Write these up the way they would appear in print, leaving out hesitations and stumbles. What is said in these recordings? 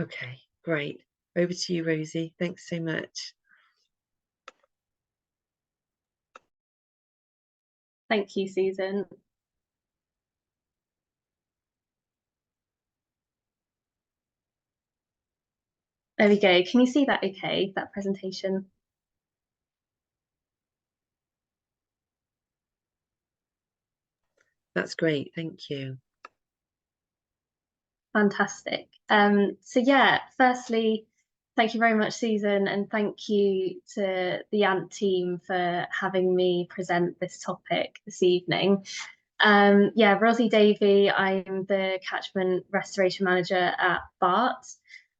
Okay, great. Over to you, Rosie. Thanks so much. Thank you, Susan. There we go. Can you see that okay, that presentation? That's great. Thank you. Fantastic. So yeah, firstly, thank you very much, Susan, and thank you to the ANT team for having me present this topic this evening. Yeah, Rozy Davey, I'm the Catchment Restoration Manager at BART,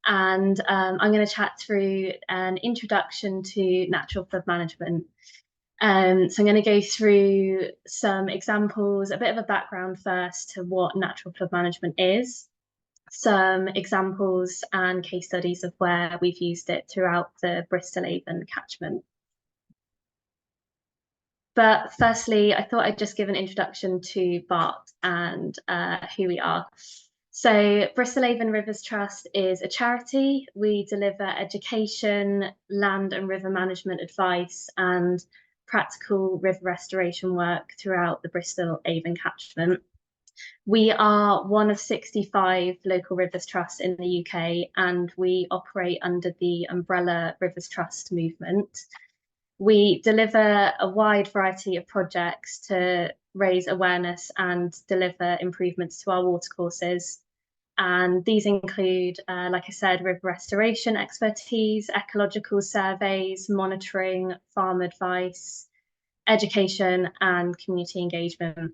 and I'm going to chat through an introduction to natural flood management. So I'm going to go through some examples, a bit of a background first to what natural flood management is, some examples and case studies of where we've used it throughout the Bristol Avon catchment. But firstly, I thought I'd just give an introduction to BART and who we are. So Bristol Avon Rivers Trust is a charity. We deliver education, land and river management advice and practical river restoration work throughout the Bristol Avon catchment. We are one of 65 local Rivers Trusts in the UK, and we operate under the umbrella Rivers Trust movement. We deliver a wide variety of projects to raise awareness and deliver improvements to our watercourses. And these include, like I said, river restoration expertise, ecological surveys, monitoring, farm advice, education, and community engagement.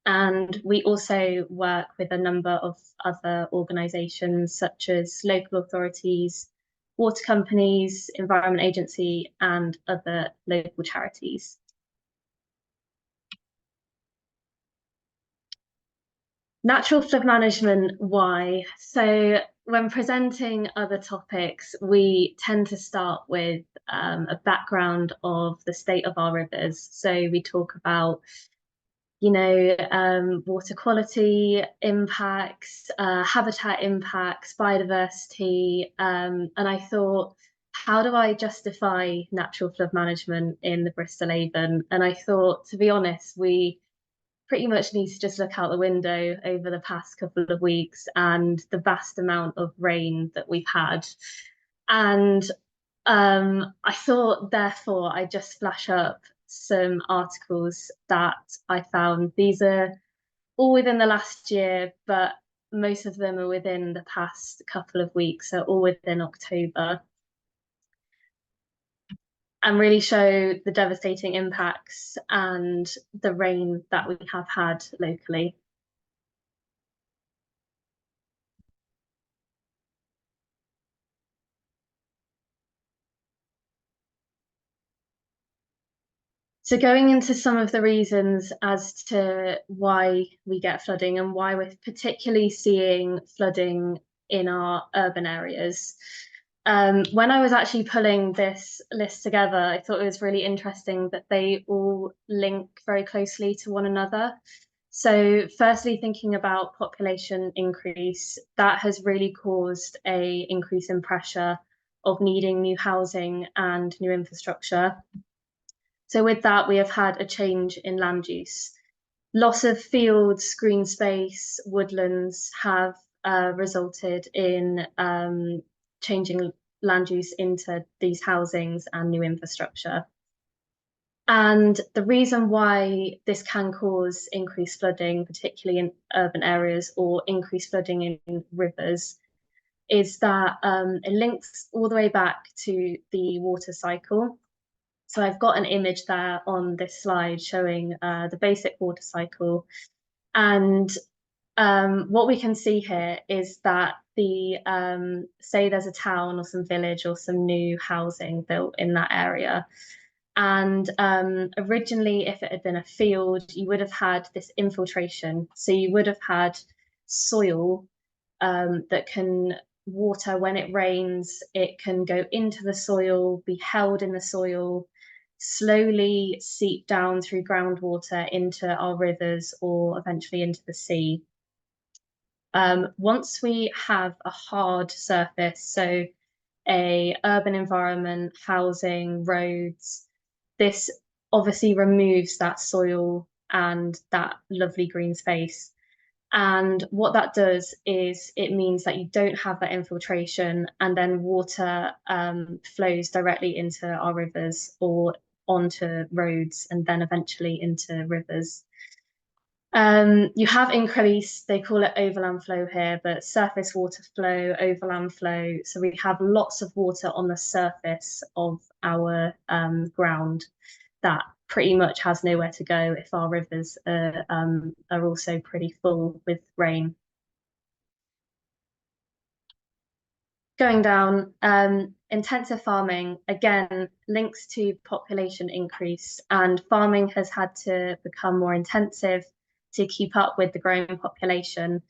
And we also work with a number of other organisations such as local authorities, water companies, Environment Agency, and other local charities. Natural flood management, why? So when presenting other topics, we tend to start with a background of the state of our rivers. So we talk about water quality impacts, habitat impacts, biodiversity. And I thought, how do I justify natural flood management in the Bristol Avon? And I thought, to be honest, we pretty much need to just look out the window over the past couple of weeks and the vast amount of rain that we've had. And I thought, therefore, I'd just flash up some articles that I found. These are all within the last year, but most of them are within the past couple of weeks, so all within October, and really show the devastating impacts and the rain that we have had locally. So going into some of the reasons as to why we get flooding and why we're particularly seeing flooding in our urban areas. When I was actually pulling this list together, I thought it was really interesting that they all link very closely to one another. So firstly, thinking about population increase, that has really caused an increase in pressure of needing new housing and new infrastructure. So with that, we have had a change in land use. Loss of fields, green space, woodlands have resulted in changing land use into these housings and new infrastructure. And the reason why this can cause increased flooding, particularly in urban areas, or increased flooding in rivers, is that it links all the way back to the water cycle. So I've got an image there on this slide showing the basic water cycle. And what we can see here is that say there's a town or some village or some new housing built in that area. And originally, if it had been a field, you would have had this infiltration. So you would have had soil that can water when it rains, it can go into the soil, be held in the soil, slowly seep down through groundwater into our rivers or eventually into the sea. Once we have a hard surface, so a urban environment, housing, roads, this obviously removes that soil and that lovely green space. And what that does is it means that you don't have that infiltration, and then water flows directly into our rivers or onto roads and then eventually into rivers. You have increased, they call it overland flow here, but surface water flow, overland flow. So we have lots of water on the surface of our ground that pretty much has nowhere to go if our rivers are also pretty full with rain. Going down, intensive farming, again, links to population increase, and farming has had to become more intensive to keep up with the growing population.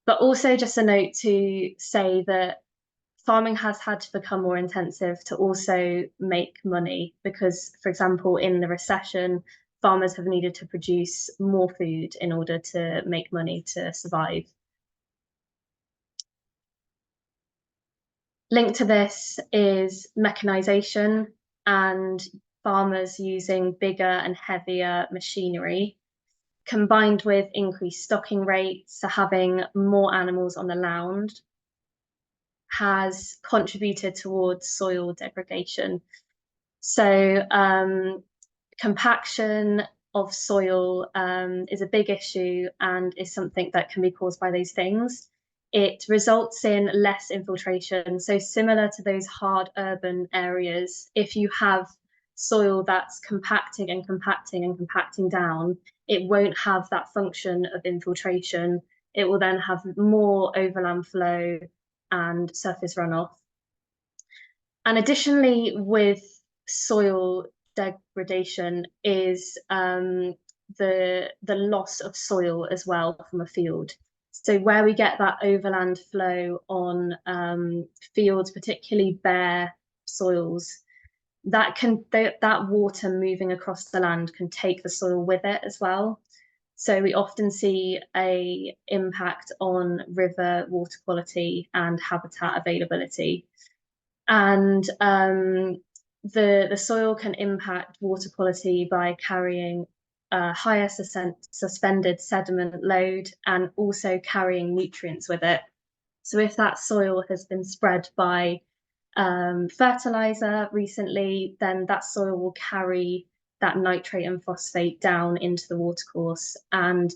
But also just a note to say that farming has had to become more intensive to also make money because, for example, in the recession, farmers have needed to produce more food in order to make money to survive. Linked to this is mechanization and farmers using bigger and heavier machinery, combined with increased stocking rates, so having more animals on the land, has contributed towards soil degradation. So compaction of soil is a big issue and is something that can be caused by those things. It results in less infiltration. So similar to those hard urban areas, if you have soil that's compacting and compacting and compacting down, it won't have that function of infiltration. It will then have more overland flow and surface runoff. And additionally, with soil degradation is the loss of soil as well from a field. So where we get that overland flow on fields, particularly bare soils, that water moving across the land can take the soil with it as well. So we often see a impact on river water quality and habitat availability. And the soil can impact water quality by carrying a higher suspended sediment load and also carrying nutrients with it. So if that soil has been spread by fertilizer recently, then that soil will carry that nitrate and phosphate down into the watercourse. And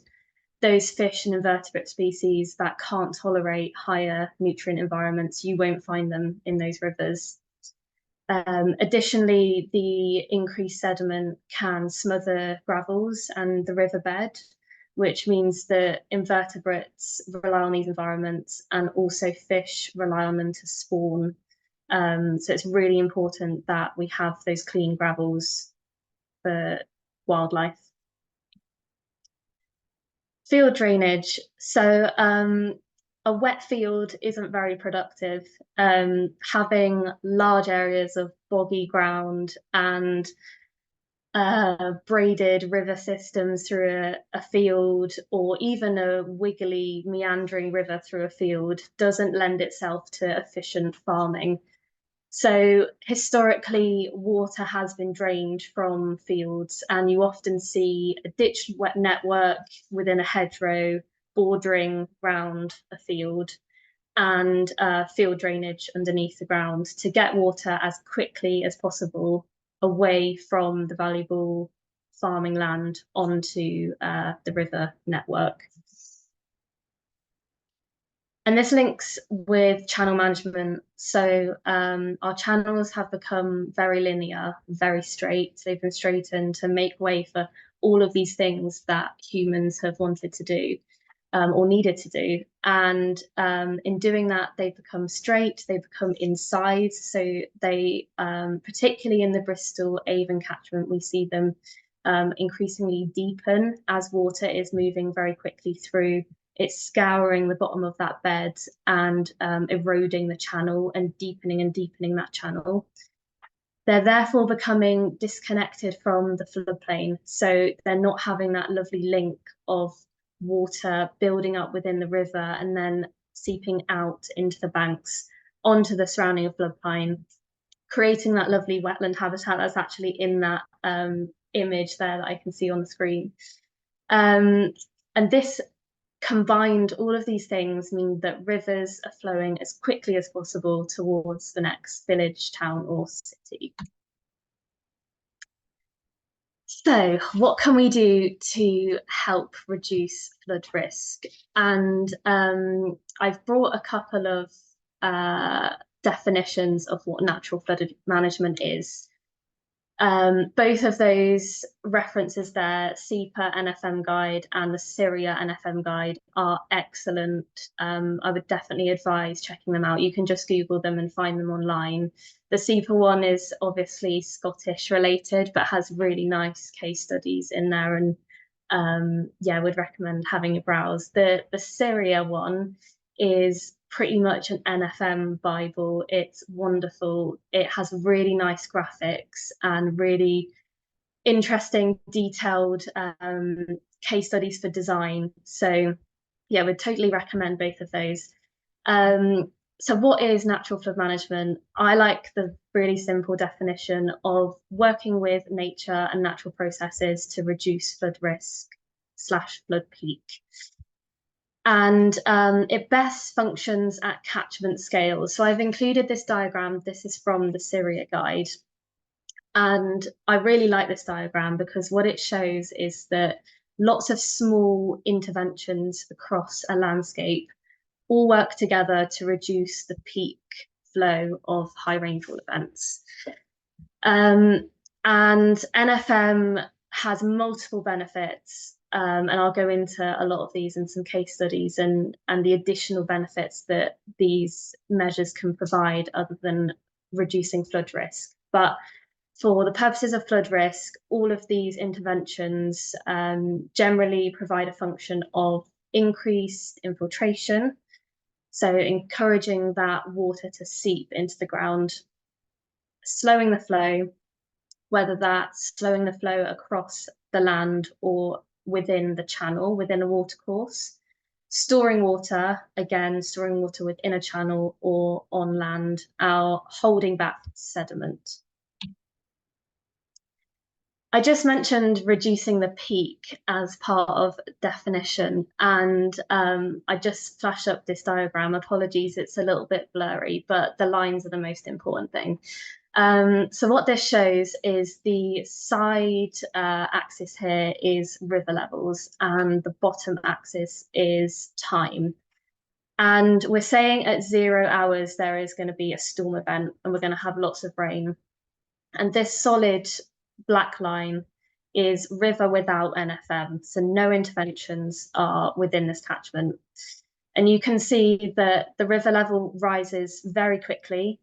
those fish and invertebrate species that can't tolerate higher nutrient environments, you won't find them in those rivers. Additionally, the increased sediment can smother gravels and the riverbed, which means that invertebrates rely on these environments and also fish rely on them to spawn. So it's really important that we have those clean gravels for wildlife. Field drainage. So a wet field isn't very productive. Having large areas of boggy ground and braided river systems through a field, or even a wiggly meandering river through a field, doesn't lend itself to efficient farming. So historically, water has been drained from fields, and you often see a ditch wet network within a hedgerow bordering round a field, and field drainage underneath the ground to get water as quickly as possible away from the valuable farming land onto the river network. And this links with channel management. So our channels have become very linear, very straight. They've been straightened to make way for all of these things that humans have wanted to do or needed to do. And in doing that, they've become straight, they've become in size. So they, particularly in the Bristol Avon catchment, we see them increasingly deepen as water is moving very quickly through. It's scouring the bottom of that bed and eroding the channel and deepening that channel. They're therefore becoming disconnected from the floodplain. So they're not having that lovely link of water building up within the river and then seeping out into the banks onto the surrounding floodplain, creating that lovely wetland habitat that's actually in that image there that I can see on the screen. And this combined, all of these things mean that rivers are flowing as quickly as possible towards the next village, town, or city. So what can we do to help reduce flood risk? And I've brought a couple of definitions of what natural flood management is. Both of those references there, SEPA NFM guide and the Syria NFM guide, are excellent. I would definitely advise checking them out. You can just Google them and find them online. The SEPA one is obviously Scottish related, but has really nice case studies in there, and yeah, would recommend having a browse. The Syria one is pretty much an NFM Bible. It's wonderful. It has really nice graphics and really interesting, detailed case studies for design. So yeah, would totally recommend both of those. So what is natural flood management? I like the really simple definition of working with nature and natural processes to reduce flood risk / flood peak. And it best functions at catchment scales. So I've included this diagram. This is from the Syria guide. And I really like this diagram because what it shows is that lots of small interventions across a landscape all work together to reduce the peak flow of high rainfall events. And NFM has multiple benefits. And I'll go into a lot of these in some case studies and the additional benefits that these measures can provide other than reducing flood risk. But for the purposes of flood risk, all of these interventions generally provide a function of increased infiltration, so encouraging that water to seep into the ground, slowing the flow, whether that's slowing the flow across the land or within the channel, within a watercourse, storing water, again, storing water within a channel or on land, or holding back sediment. I just mentioned reducing the peak as part of definition, and I just flashed up this diagram. Apologies, it's a little bit blurry, but the lines are the most important thing. So what this shows is the side axis here is river levels, and the bottom axis is time. And we're saying at 0 hours there is going to be a storm event, and we're going to have lots of rain. And this solid black line is river without NFM, so no interventions are within this catchment. And you can see that the river level rises very quickly,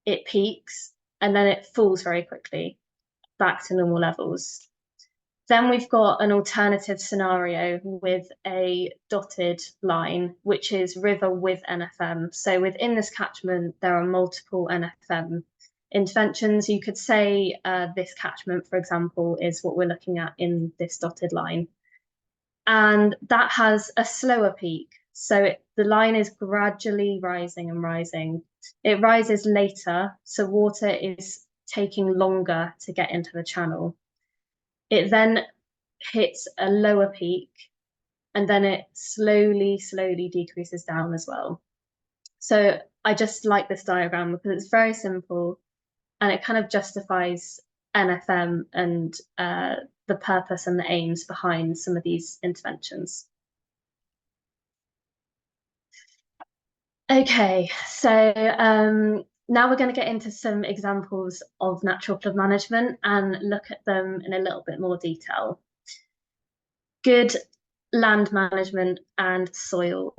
it peaks, and then it falls very quickly back to normal levels. Then we've got an alternative scenario with a dotted line, which is river with NFM. So within this catchment, there are multiple NFM interventions. You could say this catchment, for example, is what we're looking at in this dotted line. And that has a slower peak. So the line is gradually rising and rising. It rises later, so water is taking longer to get into the channel. It then hits a lower peak, and then it slowly decreases down as well. So I just like this diagram because it's very simple, and it kind of justifies NFM and the purpose and the aims behind some of these interventions. Okay, so now we're going to get into some examples of natural flood management and look at them in a little bit more detail. Good land management and soil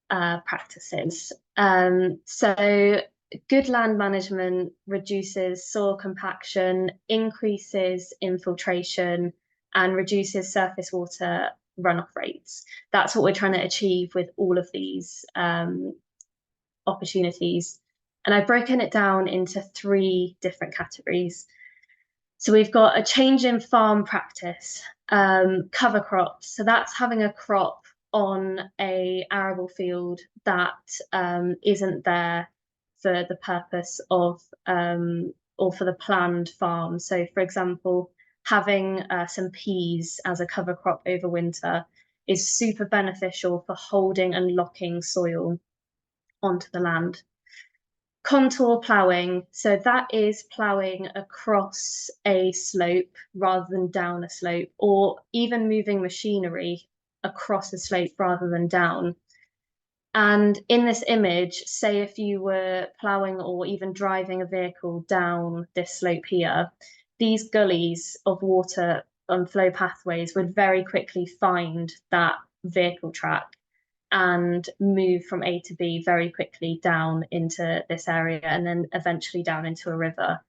practices. So good land management reduces soil compaction, increases infiltration, and reduces surface water runoff rates. That's what we're trying to achieve with all of these opportunities. And I've broken it down into 3 different categories. So we've got a change in farm practice. Cover crops. So that's having a crop on a arable field that isn't there for the purpose of or for the planned farm. So for example, having some peas as a cover crop over winter is super beneficial for holding and locking soil onto the land. Contour ploughing, so that is ploughing across a slope rather than down a slope, or even moving machinery across a slope rather than down. And in this image, say if you were ploughing or even driving a vehicle down this slope here, these gullies of water on flow pathways would very quickly find that vehicle track and move from A to B very quickly down into this area and then eventually down into a river.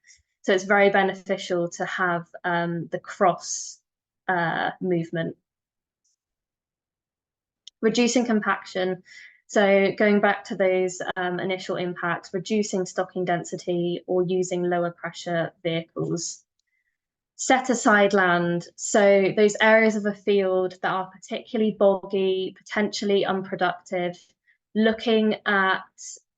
So it's very beneficial to have the cross movement. Reducing compaction. So going back to those initial impacts, reducing stocking density or using lower pressure vehicles. Set aside land. So those areas of a field that are particularly boggy, potentially unproductive, looking at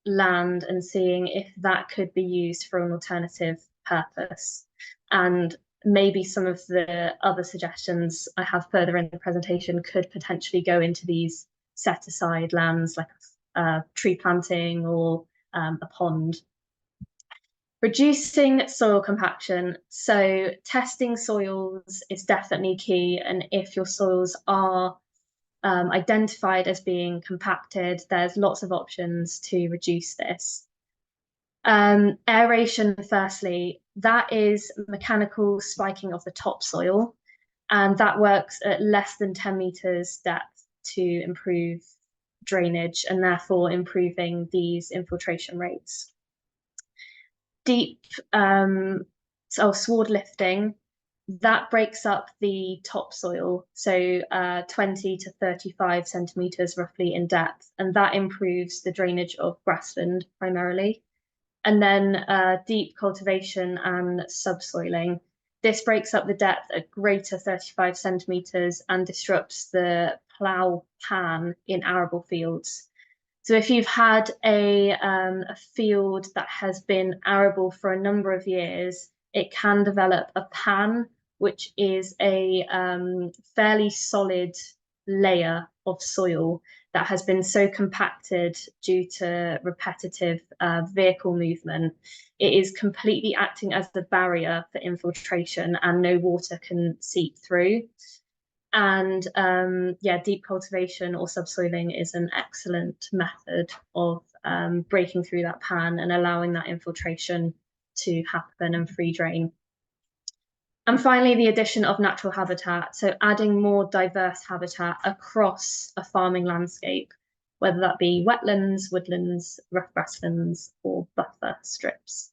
land and seeing if that could be used for an alternative purpose. And maybe some of the other suggestions I have further in the presentation could potentially go into these set aside lands, like tree planting or a pond. Reducing soil compaction. So testing soils is definitely key. And if your soils are identified as being compacted, there's lots of options to reduce this. Aeration, firstly, that is mechanical spiking of the topsoil, and that works at less than 10 meters depth to improve drainage and therefore improving these infiltration rates. Deep sward lifting, that breaks up the topsoil, so 20 to 35 centimeters roughly in depth, and that improves the drainage of grassland primarily. And then deep cultivation and subsoiling. This breaks up the depth at greater 35 centimeters and disrupts the plough pan in arable fields. So if you've had a field that has been arable for a number of years, it can develop a pan, which is a fairly solid layer of soil that has been so compacted due to repetitive vehicle movement. It is completely acting as the barrier for infiltration and no water can seep through. And yeah, deep cultivation or subsoiling is an excellent method of breaking through that pan and allowing that infiltration to happen and free drain. And finally, the addition of natural habitat. So adding more diverse habitat across a farming landscape, whether that be wetlands, woodlands, rough grasslands, or buffer strips.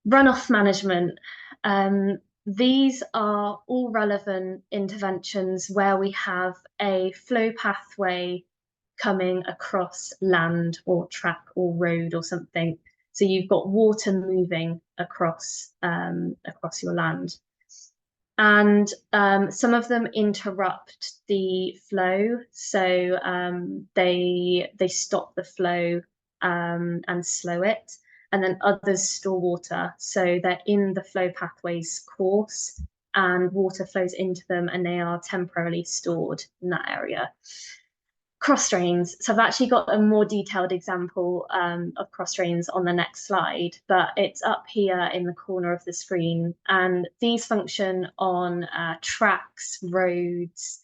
Runoff management. These are all relevant interventions where we have a flow pathway coming across land or track or road or something. So you've got water moving across your land. And some of them interrupt the flow. So they stop the flow and slow it. And then others store water. So they're in the flow pathway's course and water flows into them and they are temporarily stored in that area. Cross drains. So I've actually got a more detailed example of cross drains on the next slide, but it's up here in the corner of the screen. And these function on tracks, roads,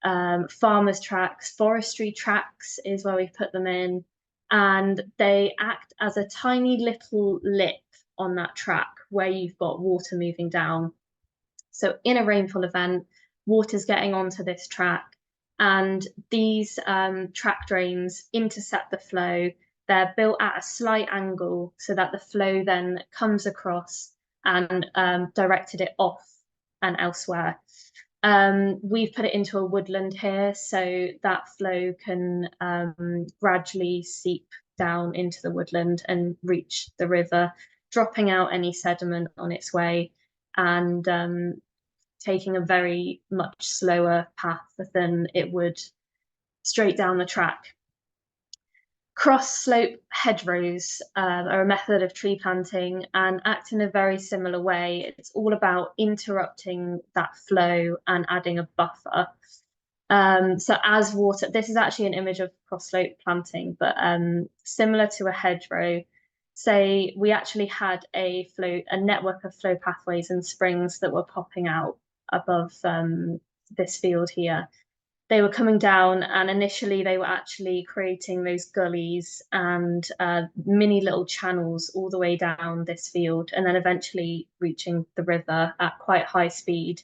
farmers' tracks, forestry tracks is where we put them in. And they act as a tiny little lip on that track where you've got water moving down. So in a rainfall event, water's getting onto this track and these track drains intercept the flow. They're built at a slight angle so that the flow then comes across and directed it off and elsewhere. We've put it into a woodland here so that flow can gradually seep down into the woodland and reach the river, dropping out any sediment on its way. and taking a very much slower path than it would straight down the track. Cross-slope hedgerows are a method of tree planting and act in a very similar way. It's all about interrupting that flow and adding a buffer. So as water, this is actually an image of cross-slope planting, but similar to a hedgerow, say we actually had a network of flow pathways and springs that were popping out above this field here. They were coming down, and initially they were actually creating those gullies and mini little channels all the way down this field, and then eventually reaching the river at quite high speed.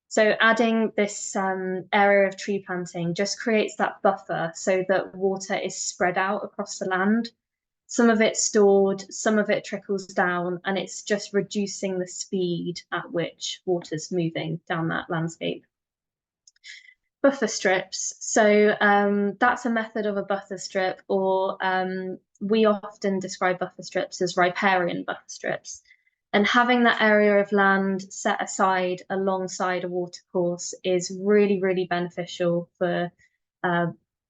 So adding this area of tree planting just creates that buffer so that water is spread out across the land. Some of it's stored, some of it trickles down, and it's just reducing the speed at which water's moving down that landscape. Buffer strips. So that's a method of a buffer strip, or we often describe buffer strips as riparian buffer strips. And having that area of land set aside alongside a watercourse is really, really beneficial for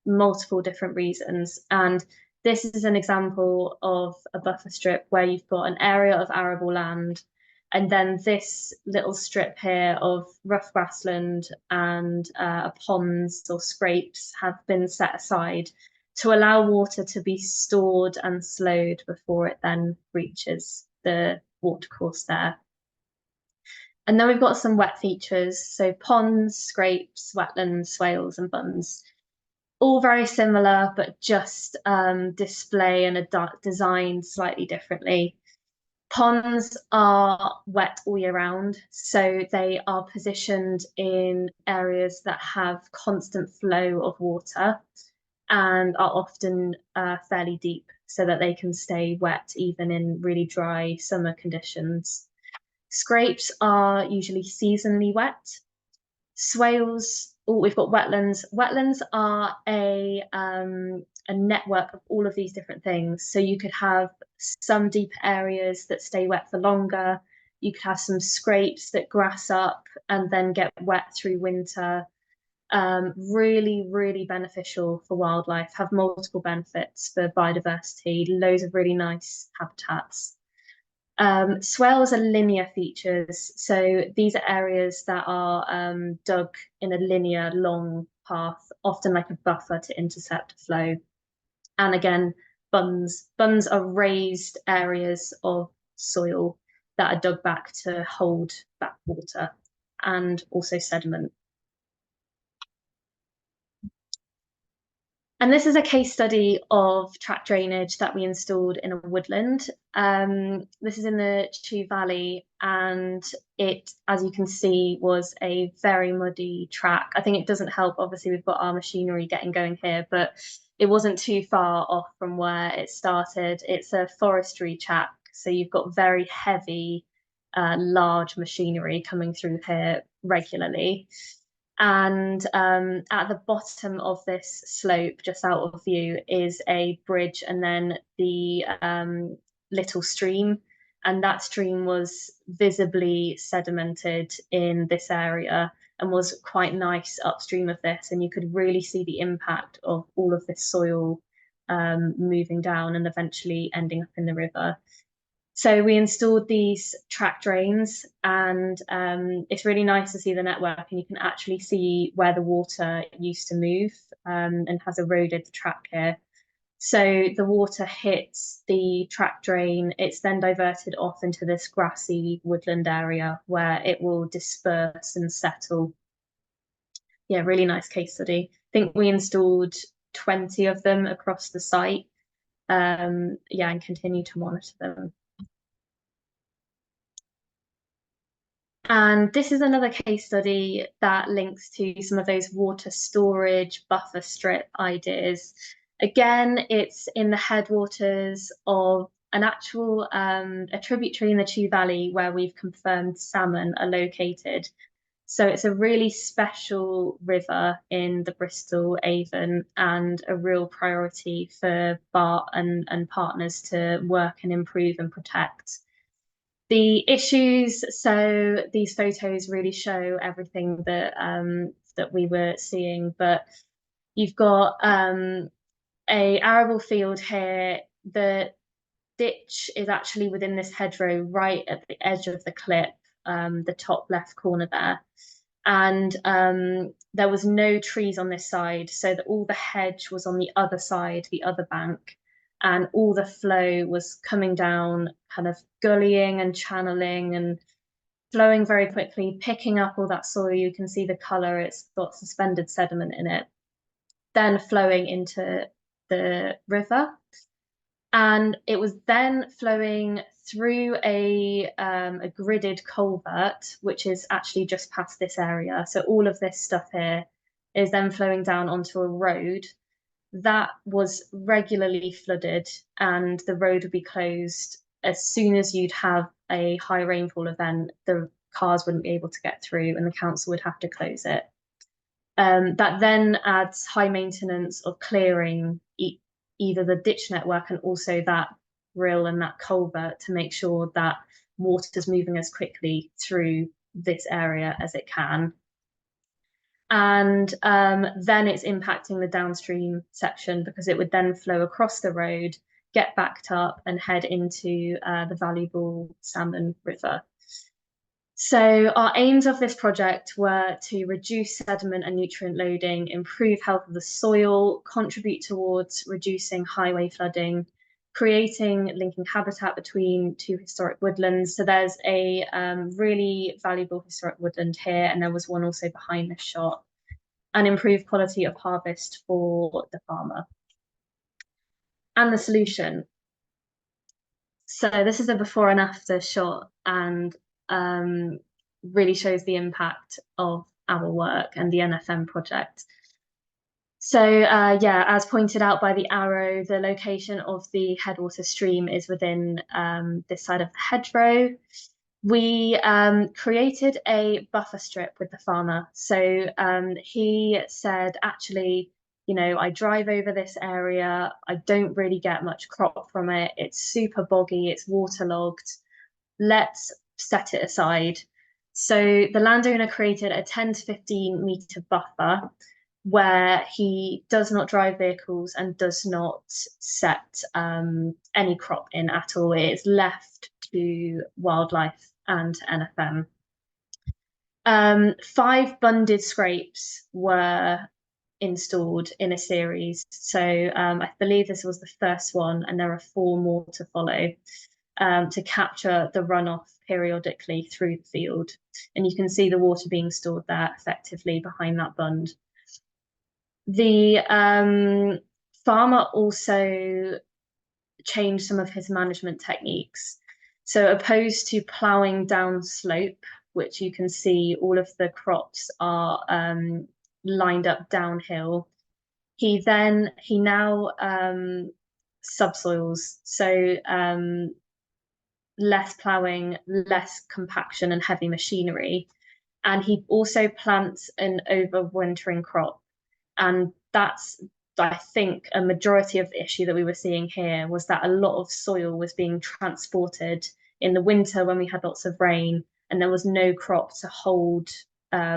multiple different reasons. And this is an example of a buffer strip where you've got an area of arable land, and then this little strip here of rough grassland and ponds or scrapes have been set aside to allow water to be stored and slowed before it then reaches the watercourse there. And then we've got some wet features, so ponds, scrapes, wetlands, swales and bunds. All very similar, but just display and designed slightly differently. Ponds are wet all year round, so they are positioned in areas that have constant flow of water and are often fairly deep so that they can stay wet even in really dry summer conditions. Scrapes are usually seasonally wet. Swales, we've got wetlands. Wetlands are a network of all of these different things. So you could have some deep areas that stay wet for longer. You could have some scrapes that grass up and then get wet through winter. Really, really beneficial for wildlife, have multiple benefits for biodiversity, loads of really nice habitats. Swales are linear features, so these are areas that are dug in a linear long path, often like a buffer to intercept flow. And again, bunds are raised areas of soil that are dug back to hold back water and also sediment. And this is a case study of track drainage that we installed in a woodland. This is in the Chew Valley, and it, as you can see, was a very muddy track. I think it doesn't help, obviously, we've got our machinery getting going here, but it wasn't too far off from where it started. It's a forestry track, so you've got very heavy, large machinery coming through here regularly. And at the bottom of this slope, just out of view, is a bridge and then the little stream. And that stream was visibly sedimented in this area and was quite nice upstream of this. And you could really see the impact of all of this soil moving down and eventually ending up in the river. So we installed these track drains, and it's really nice to see the network, and you can actually see where the water used to move and has eroded the track here. So the water hits the track drain, it's then diverted off into this grassy woodland area where it will disperse and settle. Yeah, really nice case study. I think we installed 20 of them across the site. Yeah, and continue to monitor them. And this is another case study that links to some of those water storage buffer strip ideas. Again, it's in the headwaters of an actual a tributary in the Chew Valley where we've confirmed salmon are located. So it's a really special river in the Bristol Avon and a real priority for BART and partners to work and improve and protect. The issues, so these photos really show everything that that we were seeing, but you've got a arable field here. The ditch is actually within this hedgerow right at the edge of the clip, the top left corner there. And there was no trees on this side, so that all the hedge was on the other side, the other bank, and all the flow was coming down, kind of gullying and channeling and flowing very quickly, picking up all that soil. You can see the color, it's got suspended sediment in it, then flowing into the river. And it was then flowing through a gridded culvert, which is actually just past this area. So all of this stuff here is then flowing down onto a road that was regularly flooded, and the road would be closed as soon as you'd have a high rainfall event. The cars wouldn't be able to get through, and the council would have to close it. That then adds high maintenance of clearing either the ditch network and also that rill and that culvert to make sure that water is moving as quickly through this area as it can. And then it's impacting the downstream section, because it would then flow across the road, get backed up and head into the valuable Salmon River. So our aims of this project were to reduce sediment and nutrient loading, improve health of the soil, contribute towards reducing highway flooding, creating linking habitat between two historic woodlands. So there's a really valuable historic woodland here, and there was one also behind this shot, and improve quality of harvest for the farmer. And the solution. So this is a before and after shot, and really shows the impact of our work and the NFM project. So yeah, as pointed out by the arrow, the location of the headwater stream is within this side of the hedgerow. We created a buffer strip with the farmer. So he said, actually, you know, I drive over this area, I don't really get much crop from it. It's super boggy, it's waterlogged. Let's set it aside. So the landowner created a 10 to 15 meter buffer where he does not drive vehicles and does not set any crop in at all. It is left to wildlife and NFM. 5 bunded scrapes were installed in a series. So I believe this was the first one, and there are 4 more to follow, to capture the runoff periodically through the field. And you can see the water being stored there effectively behind that bund. The farmer also changed some of his management techniques. So opposed to ploughing down slope, which you can see all of the crops are lined up downhill, he now subsoils. So less ploughing, less compaction and heavy machinery. And he also plants an overwintering crop. And that's, I think, a majority of the issue that we were seeing here was that a lot of soil was being transported in the winter when we had lots of rain, and there was no crop to hold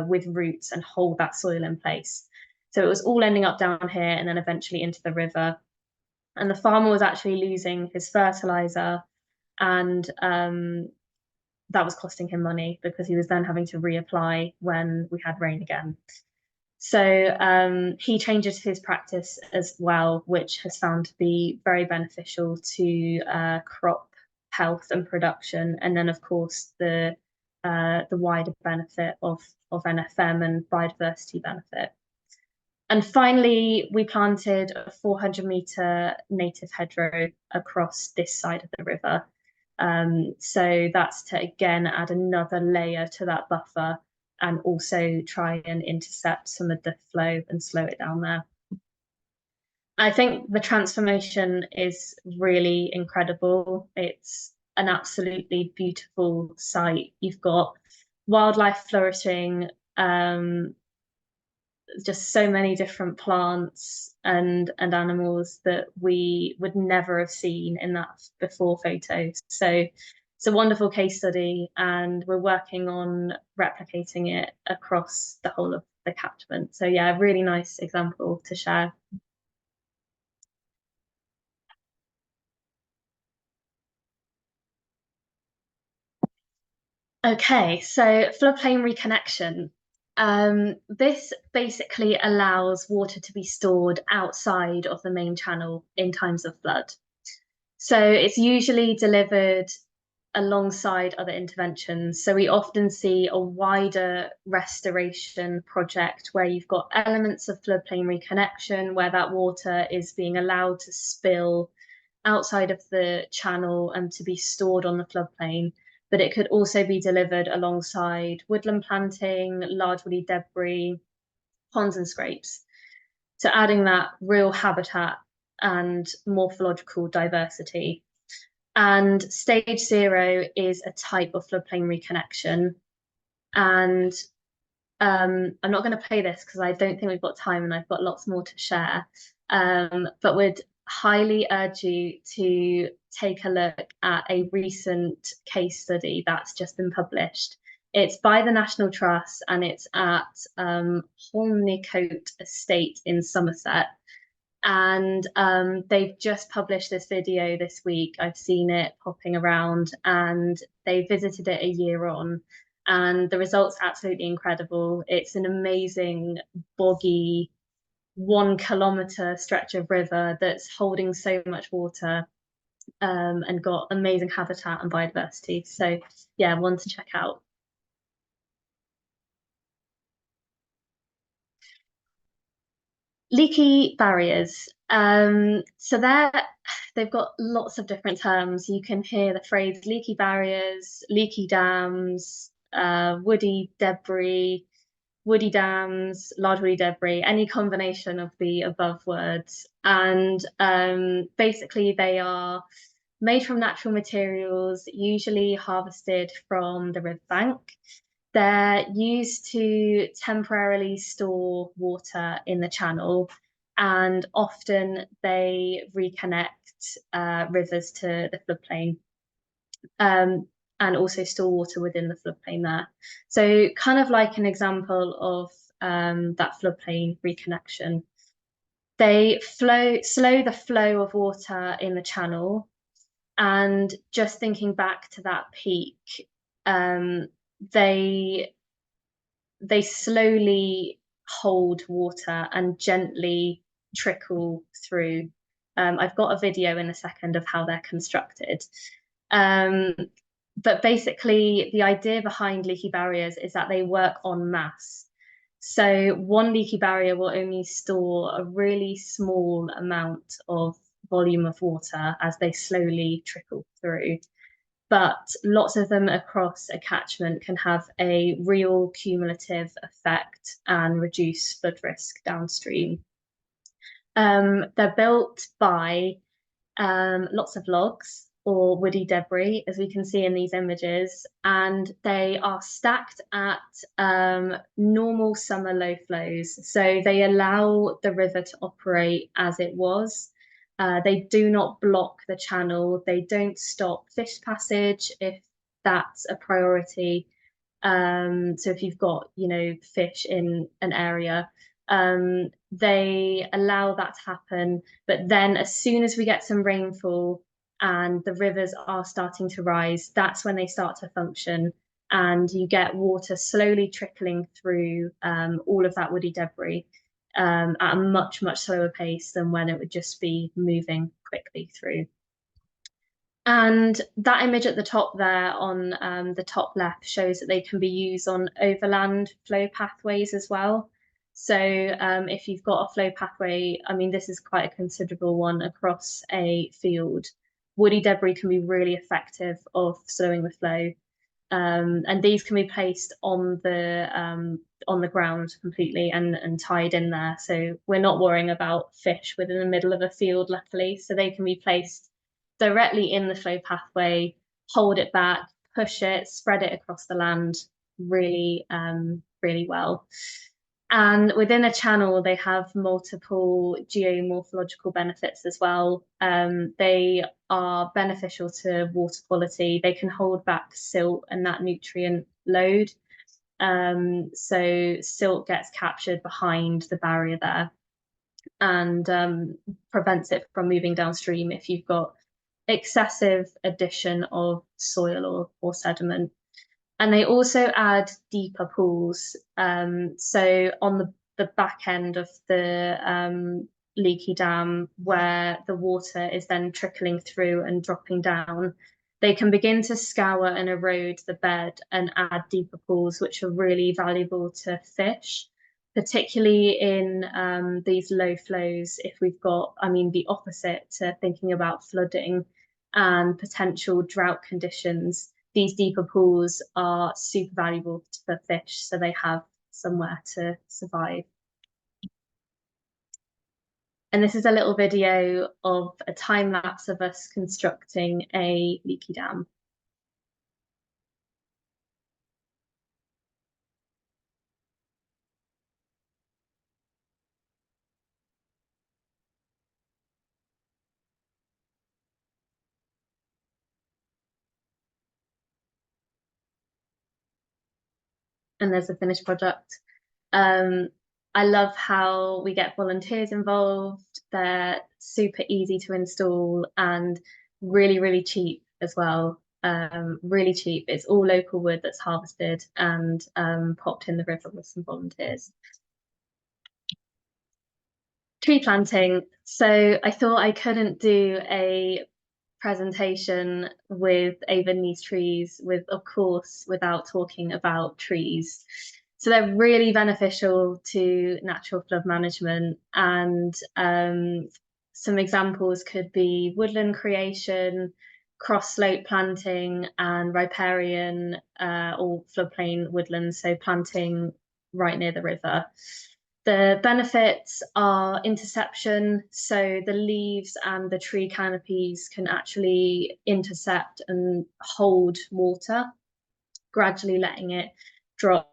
with roots and hold that soil in place. So it was all ending up down here and then eventually into the river. And the farmer was actually losing his fertilizer, and that was costing him money because he was then having to reapply when we had rain again. So he changes his practice as well, which has found to be very beneficial to crop health and production, and then of course the wider benefit of NFM and biodiversity benefit. And finally, we planted a 400-meter native hedgerow across this side of the river. So that's to again add another layer to that buffer, and also try and intercept some of the flow and slow it down there. I think the transformation is really incredible. It's an absolutely beautiful site. You've got wildlife flourishing, just so many different plants and animals that we would never have seen in that before photo. So it's a wonderful case study, and we're working on replicating it across the whole of the catchment. So yeah, a really nice example to share. Okay, so floodplain reconnection. This basically allows water to be stored outside of the main channel in times of flood. So it's usually delivered alongside other interventions. So we often see a wider restoration project where you've got elements of floodplain reconnection, where that water is being allowed to spill outside of the channel and to be stored on the floodplain. But it could also be delivered alongside woodland planting, large woody debris, ponds and scrapes. So adding that real habitat and morphological diversity. And stage 0 is a type of floodplain reconnection. And I'm not going to play this because I don't think we've got time and I've got lots more to share. But would highly urge you to take a look at a recent case study that's just been published. It's by the National Trust and it's at Holmneycote Estate in Somerset. And they've just published this video this week. I've seen it popping around, and they visited it a year on, and the results absolutely incredible. It's an amazing boggy 1 kilometre stretch of river that's holding so much water, and got amazing habitat and biodiversity. So yeah, one to check out. Leaky barriers. So they've got lots of different terms. You can hear the phrase leaky barriers, leaky dams, woody debris, woody dams, large woody debris, any combination of the above words. And basically they are made from natural materials, usually harvested from the riverbank. They're used to temporarily store water in the channel, and often they reconnect rivers to the floodplain, and also store water within the floodplain there. So kind of like an example of that floodplain reconnection. They slow the flow of water in the channel, and just thinking back to that peak, um, they slowly hold water and gently trickle through. I've got a video in a second of how they're constructed. But basically, the idea behind leaky barriers is that they work en masse. So one leaky barrier will only store a really small amount of volume of water as they slowly trickle through. But lots of them across a catchment can have a real cumulative effect and reduce flood risk downstream. They're built by lots of logs or woody debris, as we can see in these images, and they are stacked at normal summer low flows. So they allow the river to operate as it was. They do not block the channel. They don't stop fish passage if that's a priority. So if you've got, fish in an area, they allow that to happen. But then as soon as we get some rainfall and the rivers are starting to rise, that's when they start to function. And you get water slowly trickling through all of that woody debris at a much, much slower pace than when it would just be moving quickly through. And that image at the top there on the top left shows that they can be used on overland flow pathways as well. So if you've got a flow pathway, I mean, this is quite a considerable one across a field, woody debris can be really effective of slowing the flow. And these can be placed on the ground completely and tied in there. So we're not worrying about fish within the middle of a field, luckily. So they can be placed directly in the flow pathway, hold it back, push it, spread it across the land really, really well. And within a channel, they have multiple geomorphological benefits as well. They are beneficial to water quality. They can hold back silt and that nutrient load. So silt gets captured behind the barrier there and prevents it from moving downstream if you've got excessive addition of soil or sediment. And they also add deeper pools. So on the back end of the leaky dam, where the water is then trickling through and dropping down, they can begin to scour and erode the bed and add deeper pools, which are really valuable to fish, particularly in these low flows. If we've got, I mean, the opposite to thinking about flooding and potential drought conditions, these deeper pools are super valuable for fish, so they have somewhere to survive. And this is a little video of a time lapse of us constructing a leaky dam. And there's the finished product. I love how we get volunteers involved. They're super easy to install and really, really cheap as well. Really cheap. It's all local wood that's harvested and popped in the river with some volunteers. Tree planting. So I thought I couldn't do a presentation with Avon these trees of course, without talking about trees. So they're really beneficial to natural flood management, and some examples could be woodland creation, cross slope planting, and riparian or floodplain woodlands, so planting right near the river. The benefits are interception, so the leaves and the tree canopies can actually intercept and hold water, gradually letting it drop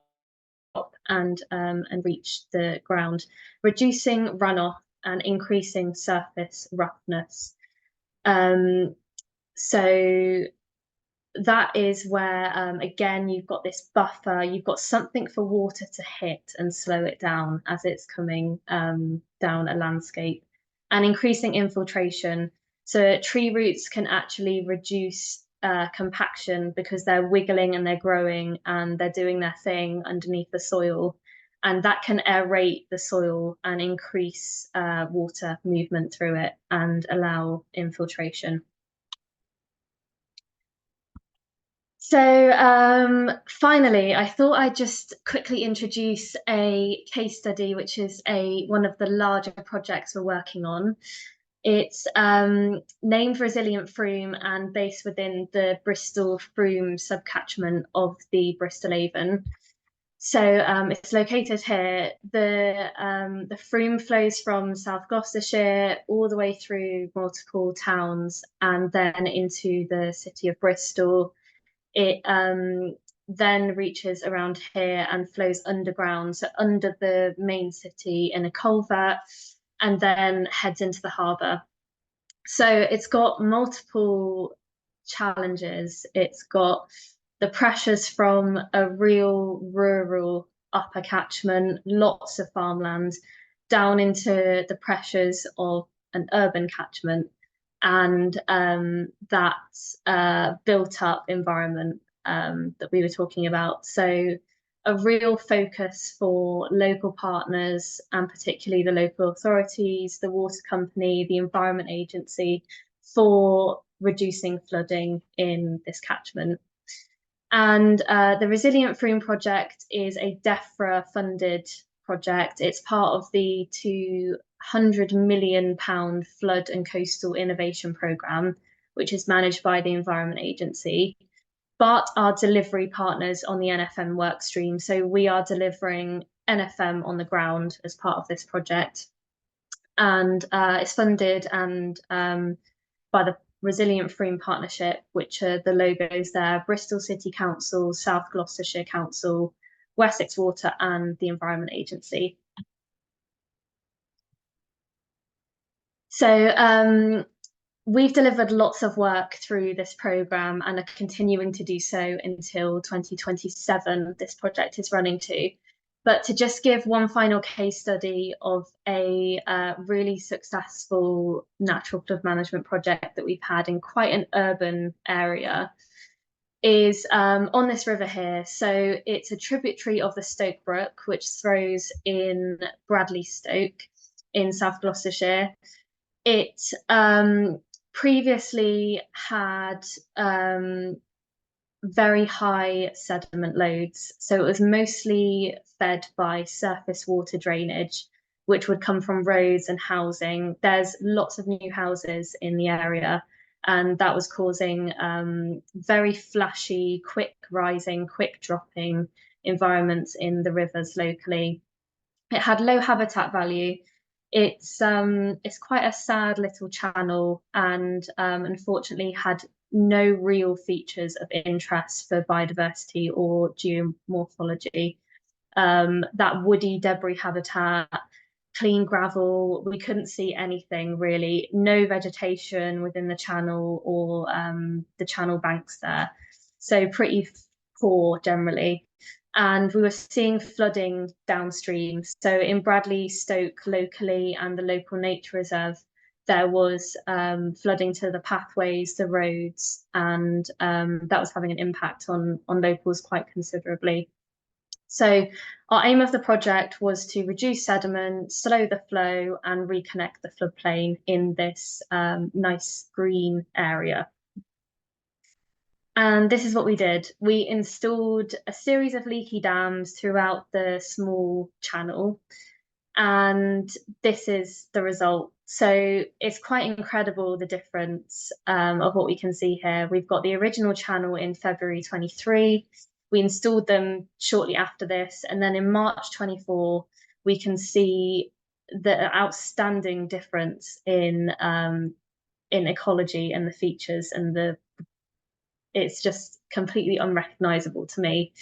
and reach the ground, reducing runoff and increasing surface roughness. So that is where, again, you've got this buffer, you've got something for water to hit and slow it down as it's coming down a landscape, and increasing infiltration. So tree roots can actually reduce compaction because they're wiggling and they're growing and they're doing their thing underneath the soil. And that can aerate the soil and increase water movement through it and allow infiltration. So finally, I thought I'd just quickly introduce a case study, which is one of the larger projects we're working on. It's named Resilient Frome and based within the Bristol Frome subcatchment of the Bristol Avon. So it's located here. The Frome flows from South Gloucestershire all the way through multiple towns and then into the city of Bristol. It then reaches around here and flows underground, so under the main city in a culvert, and then heads into the harbour. So it's got multiple challenges. It's got the pressures from a real rural upper catchment, lots of farmland, down into the pressures of an urban catchment, and that built up environment that we were talking about. So a real focus for local partners and particularly the local authorities, the water company, the Environment Agency, for reducing flooding in this catchment. And the Resilient Frome project is a Defra funded project. It's part of the £200 million Flood and Coastal Innovation Programme, which is managed by the Environment Agency. BART are delivery partners on the NFM workstream. So we are delivering NFM on the ground as part of this project. And it's funded and by the Resilient Frome Partnership, which are the logos there: Bristol City Council, South Gloucestershire Council, Wessex Water and the Environment Agency. So we've delivered lots of work through this programme and are continuing to do so until 2027, this project is running to. But to just give one final case study of a really successful natural flood management project that we've had in quite an urban area is on this river here. So it's a tributary of the Stoke Brook, which throws in Bradley Stoke in South Gloucestershire. It previously had very high sediment loads. So it was mostly fed by surface water drainage, which would come from roads and housing. There's lots of new houses in the area, and that was causing very flashy, quick rising, quick dropping environments in the rivers locally. It had low habitat value. It's quite a sad little channel, and unfortunately had no real features of interest for biodiversity or geomorphology. That woody debris habitat, clean gravel, we couldn't see anything really, no vegetation within the channel or the channel banks there. So pretty poor generally. And we were seeing flooding downstream. So in Bradley Stoke locally and the local nature reserve, there was flooding to the pathways, the roads, and that was having an impact on locals quite considerably. So our aim of the project was to reduce sediment, slow the flow, and reconnect the floodplain in this nice green area. And this is what we did. We installed a series of leaky dams throughout the small channel, and this is the result. So it's quite incredible, the difference of what we can see here. We've got the original channel in February 23. We installed them shortly after this, and then in March 24, we can see the outstanding difference in ecology and the features, and it's just completely unrecognizable to me.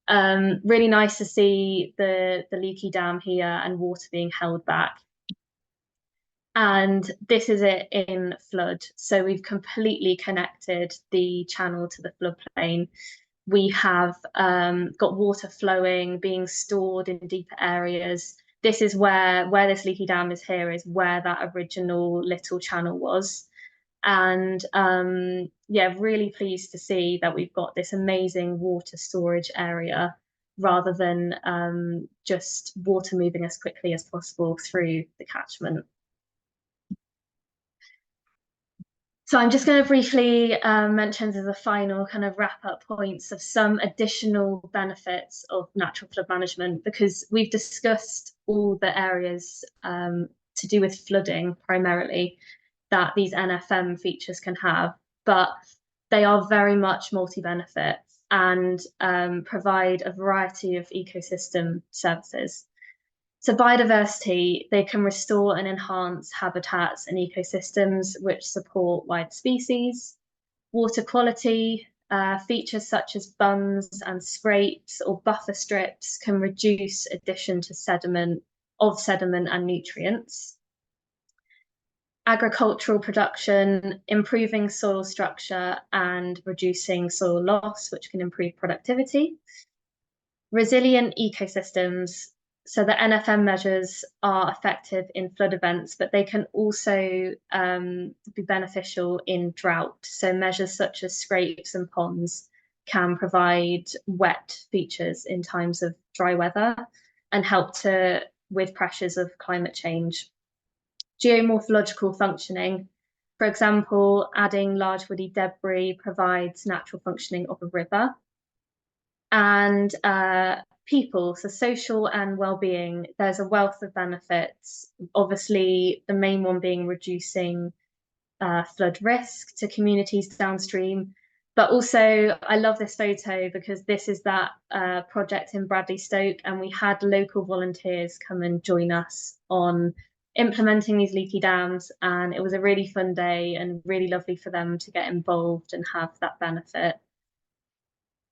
Really nice to see the leaky dam here and water being held back. And this is it in flood. So we've completely connected the channel to the floodplain. We have got water flowing, being stored in deeper areas. This is where this leaky dam is here, is where that original little channel was. And yeah, really pleased to see that we've got this amazing water storage area rather than just water moving as quickly as possible through the catchment. So I'm just going to briefly mention as a final kind of wrap up points of some additional benefits of natural flood management, because we've discussed all the areas to do with flooding primarily that these NFM features can have, but they are very much multi-benefit and provide a variety of ecosystem services. So biodiversity, they can restore and enhance habitats and ecosystems which support wide species. Water quality, features such as bunds and scrapes or buffer strips can reduce addition to sediment and nutrients. Agricultural production, improving soil structure and reducing soil loss, which can improve productivity. Resilient ecosystems, so the NFM measures are effective in flood events, but they can also be beneficial in drought. So measures such as scrapes and ponds can provide wet features in times of dry weather and help with pressures of climate change. Geomorphological functioning, for example, adding large woody debris provides natural functioning of a river. And people, so social and well-being, there's a wealth of benefits. Obviously, the main one being reducing flood risk to communities downstream. But also, I love this photo because this is that project in Bradley Stoke, and we had local volunteers come and join us on implementing these leaky dams, and it was a really fun day and really lovely for them to get involved and have that benefit.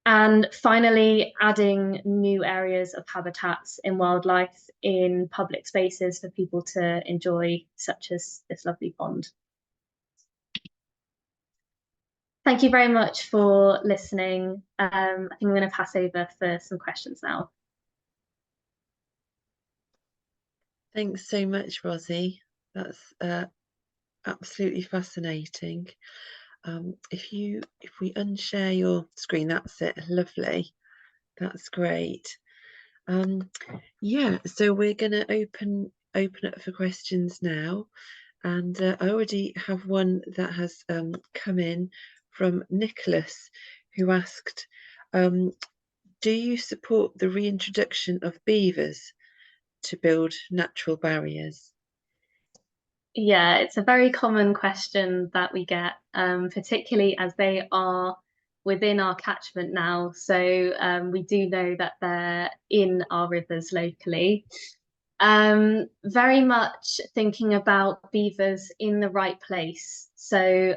And finally, adding new areas of habitats in wildlife in public spaces for people to enjoy, such as this lovely pond. Thank you very much for listening. I think I'm going to pass over for some questions now. Thanks so much, Rozy. That's absolutely fascinating. If we unshare your screen, that's it. Lovely. That's great. Yeah, so we're going to open up for questions now, and I already have one that has come in from Nicholas, who asked, do you support the reintroduction of beavers to build natural barriers? Yeah, it's a very common question that we get, particularly as they are within our catchment now. So we do know that they're in our rivers locally. Very much thinking about beavers in the right place. So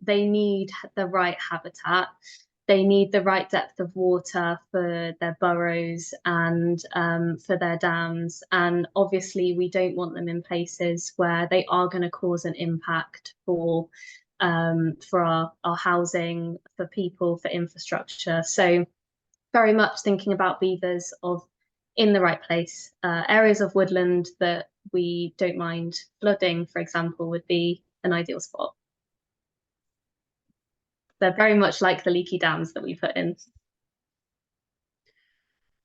they need the right habitat. They need the right depth of water for their burrows and for their dams. And obviously, we don't want them in places where they are going to cause an impact for our housing, for people, for infrastructure. So very much thinking about beavers of in the right place. Areas of woodland that we don't mind flooding, for example, would be an ideal spot. They're very much like the leaky dams that we put in.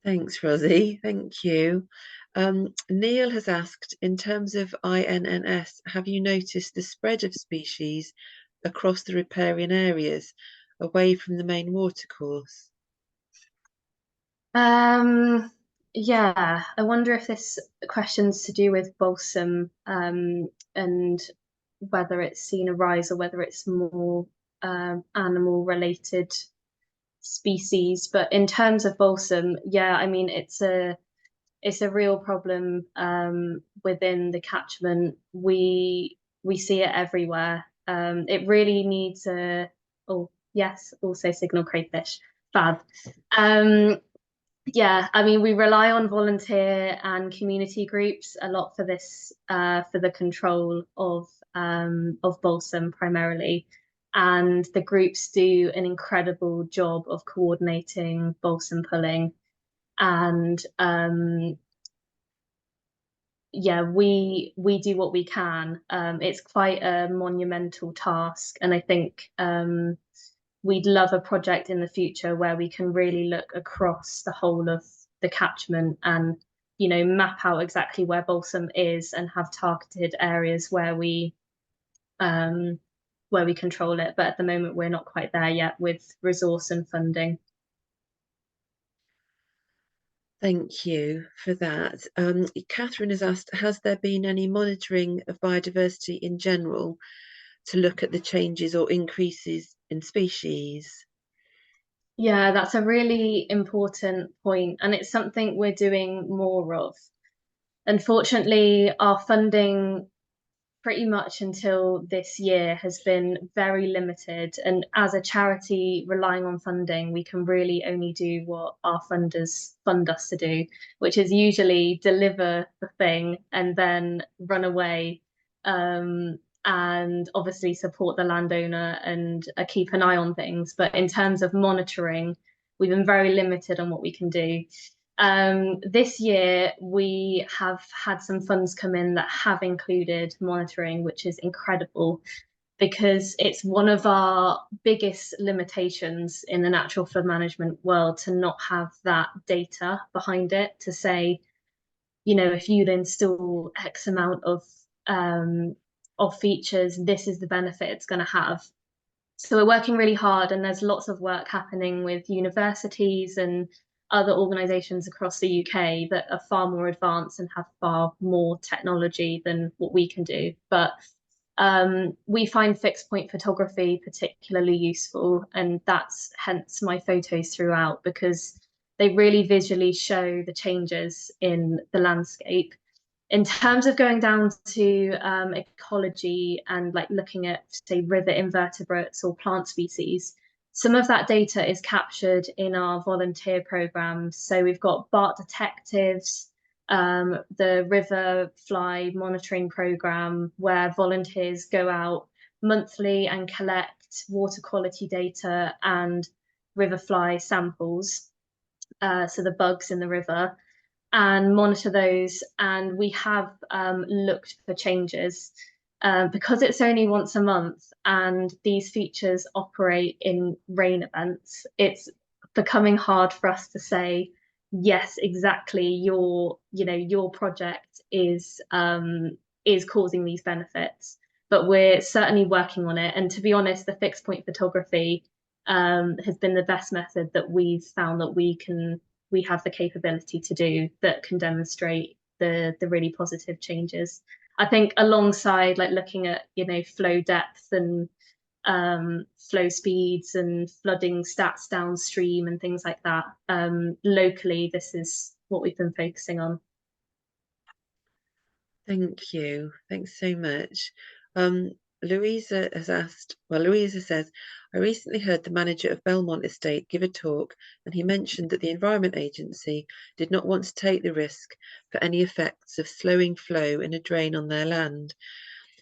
Thanks, Rosie. Thank you. Neil has asked, in terms of INNS, have you noticed the spread of species across the riparian areas away from the main watercourse? Yeah, I wonder if this question's to do with balsam and whether it's seen a rise or whether it's more animal related species. But in terms of balsam, yeah, I mean it's a real problem within the catchment. We see it everywhere. It really needs a oh yes, also signal crayfish. Fab. Yeah, I mean, we rely on volunteer and community groups a lot for this, for the control of balsam primarily. And the groups do an incredible job of coordinating balsam pulling. And yeah, we do what we can. It's quite a monumental task, and I think we'd love a project in the future where we can really look across the whole of the catchment and, you know, map out exactly where balsam is and have targeted areas where we control it. But at the moment, we're not quite there yet with resource and funding. Thank you for that. Catherine has asked, has there been any monitoring of biodiversity in general to look at the changes or increases in species? Yeah, that's a really important point, and it's something we're doing more of. Unfortunately, our funding pretty much until this year has been very limited. And as a charity relying on funding, we can really only do what our funders fund us to do, which is usually deliver the thing and then run away. And obviously support the landowner and keep an eye on things. But in terms of monitoring, we've been very limited on what we can do. This year, we have had some funds come in that have included monitoring, which is incredible because it's one of our biggest limitations in the natural flood management world to not have that data behind it to say, you know, if you install X amount of features, this is the benefit it's going to have. So we're working really hard, and there's lots of work happening with universities and other organisations across the UK that are far more advanced and have far more technology than what we can do. But we find fixed point photography particularly useful, and that's hence my photos throughout because they really visually show the changes in the landscape. In terms of going down to ecology and like looking at, say, river invertebrates or plant species, Some of that data is captured in our volunteer programs. So we've got BART detectives, the river fly monitoring program, where volunteers go out monthly and collect water quality data and river fly samples, so the bugs in the river, and monitor those. And we have looked for changes. Because it's only once a month and these features operate in rain events, it's becoming hard for us to say, yes, exactly, your project is causing these benefits. But we're certainly working on it. And to be honest, the fixed point photography has been the best method that we've found that we have the capability to do, that can demonstrate the really positive changes. I think alongside like looking at, flow depth and flow speeds and flooding stats downstream and things like that, locally, this is what we've been focusing on. Thank you. Thanks so much. Louisa has asked, well, Louisa says, I recently heard the manager of Belmont Estate give a talk, and he mentioned that the Environment Agency did not want to take the risk for any effects of slowing flow in a drain on their land.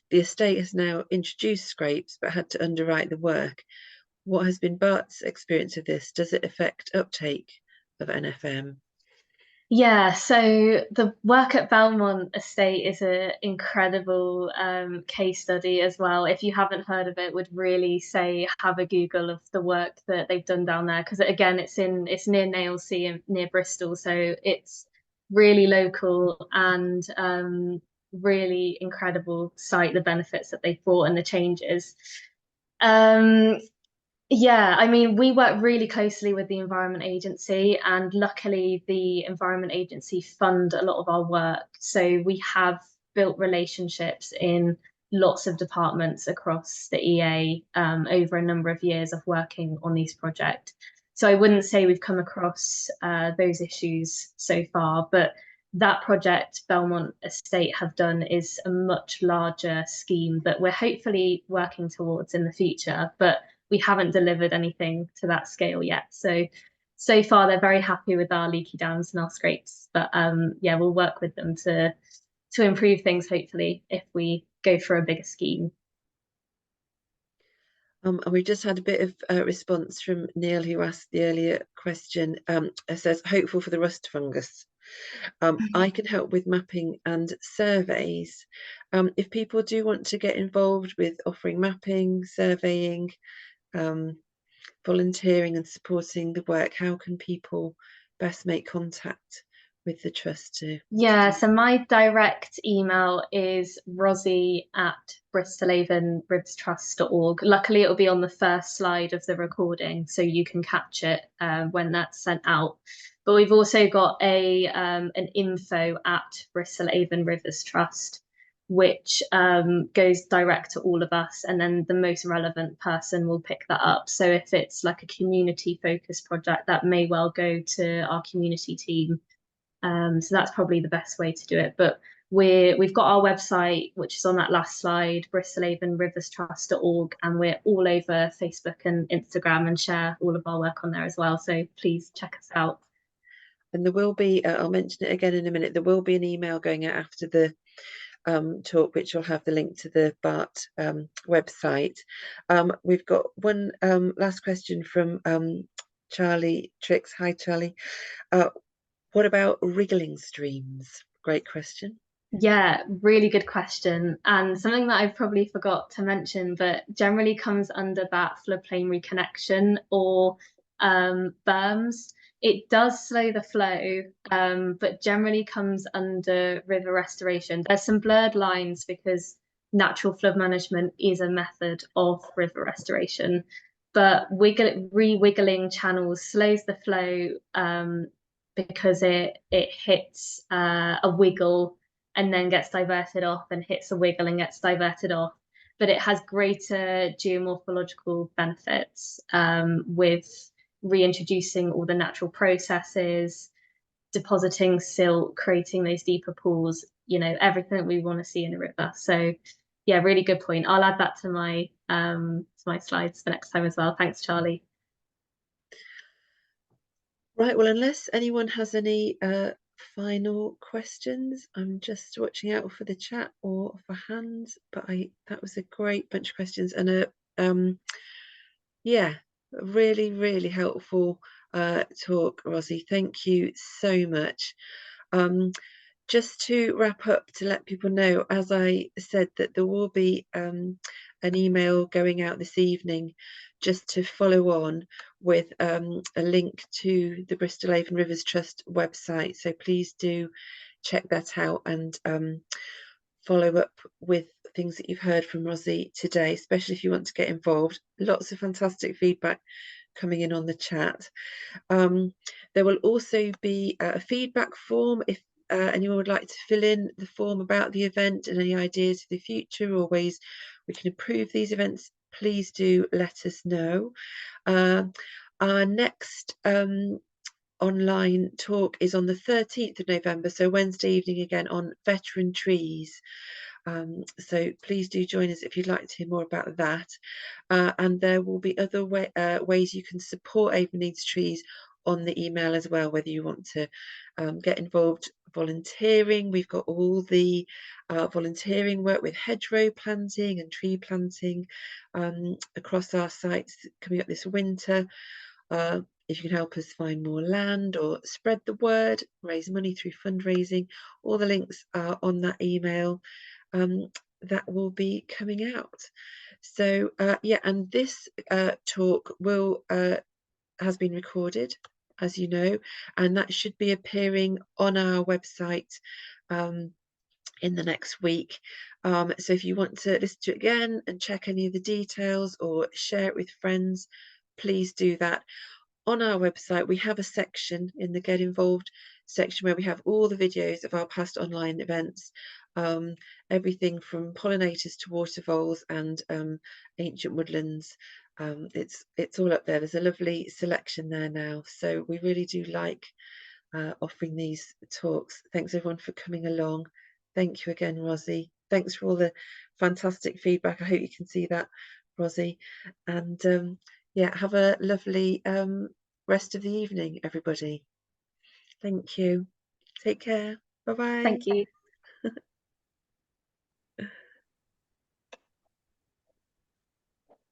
The estate has now introduced scrapes but had to underwrite the work. What has been BART's experience of this? Does it affect uptake of NFM? Yeah, so the work at Belmont Estate is an incredible case study as well. If you haven't heard of it, would really say have a Google of the work that they've done down there, because again, it's near Nailsea and near Bristol, so it's really local and really incredible site. The benefits that they've brought and the changes. Um, yeah, I mean, we work really closely with the Environment Agency, and luckily, the Environment Agency fund a lot of our work. So we have built relationships in lots of departments across the EA over a number of years of working on these projects. So I wouldn't say we've come across those issues so far, but that project Belmont Estate have done is a much larger scheme that we're hopefully working towards in the future. But we haven't delivered anything to that scale yet. So far they're very happy with our leaky dams and our scrapes. But yeah, we'll work with them to improve things hopefully if we go for a bigger scheme. And we've just had a bit of response from Neil, who asked the earlier question. It says, hopeful for the rust fungus. I can help with mapping and surveys. If people do want to get involved with offering mapping, surveying, volunteering and supporting the work, how can people best make contact with the trust to Yeah, so my direct email is Rozy at Bristol Avon Rivers Trust.org. Luckily, it'll be on the first slide of the recording, so you can catch it when that's sent out. But we've also got an info at Bristol Avon Rivers Trust, which goes direct to all of us, and then the most relevant person will pick that up. So if it's like a community focused project, that may well go to our community team. So that's probably the best way to do it. But we've got our website, which is on that last slide, bristolavonriverstrust.org, and we're all over Facebook and Instagram and share all of our work on there as well. So please check us out. And there will be, I'll mention it again in a minute, there will be an email going out after the talk, which will have the link to the BART website. We've got one last question from Charlie Trix. Hi, Charlie. What about wriggling streams? Great question. Yeah, really good question. And something that I probably forgot to mention, but generally comes under that floodplain reconnection or berms. It does slow the flow, but generally comes under river restoration. There's some blurred lines because natural flood management is a method of river restoration, but re-wiggling channels slows the flow because it hits a wiggle and then gets diverted off, and hits a wiggle and gets diverted off. But it has greater geomorphological benefits with reintroducing all the natural processes, depositing silt, creating those deeper pools, everything that we want to see in a river. So yeah, really good point. I'll add that to my slides for next time as well. Thanks, Charlie. Right, well, unless anyone has any final questions, I'm just watching out for the chat or for hands. But that was a great bunch of questions and yeah, really, really helpful talk, Rozy. Thank you so much. Um, just to wrap up, to let people know, as I said, that there will be an email going out this evening just to follow on with a link to the Bristol Avon Rivers Trust website. So please do check that out and follow up with things that you've heard from Rozy today, especially if you want to get involved. Lots of fantastic feedback coming in on the chat. There will also be a feedback form if anyone would like to fill in the form about the event and any ideas for the future or ways we can improve these events. Please do let us know. Our next online talk is on the 13th of November, so Wednesday evening again, on veteran trees. So please do join us if you'd like to hear more about that. And there will be other ways you can support Avon Needs Trees on the email as well, whether you want to get involved volunteering. We've got all the volunteering work with hedgerow planting and tree planting across our sites coming up this winter. If you can help us find more land or spread the word, raise money through fundraising, all the links are on that email that will be coming out. So yeah, and this talk has been recorded, as you know, and that should be appearing on our website in the next week. So if you want to listen to it again and check any of the details or share it with friends, please do that. On our website, we have a section in the Get Involved section where we have all the videos of our past online events, everything from pollinators to water voles and ancient woodlands. It's all up there. There's a lovely selection there now. So we really do like offering these talks. Thanks everyone for coming along. Thank you again, Rozy. Thanks for all the fantastic feedback. I hope you can see that, Rozy. And yeah, have a lovely rest of the evening, everybody. Thank you. Take care. Bye-bye. Thank you.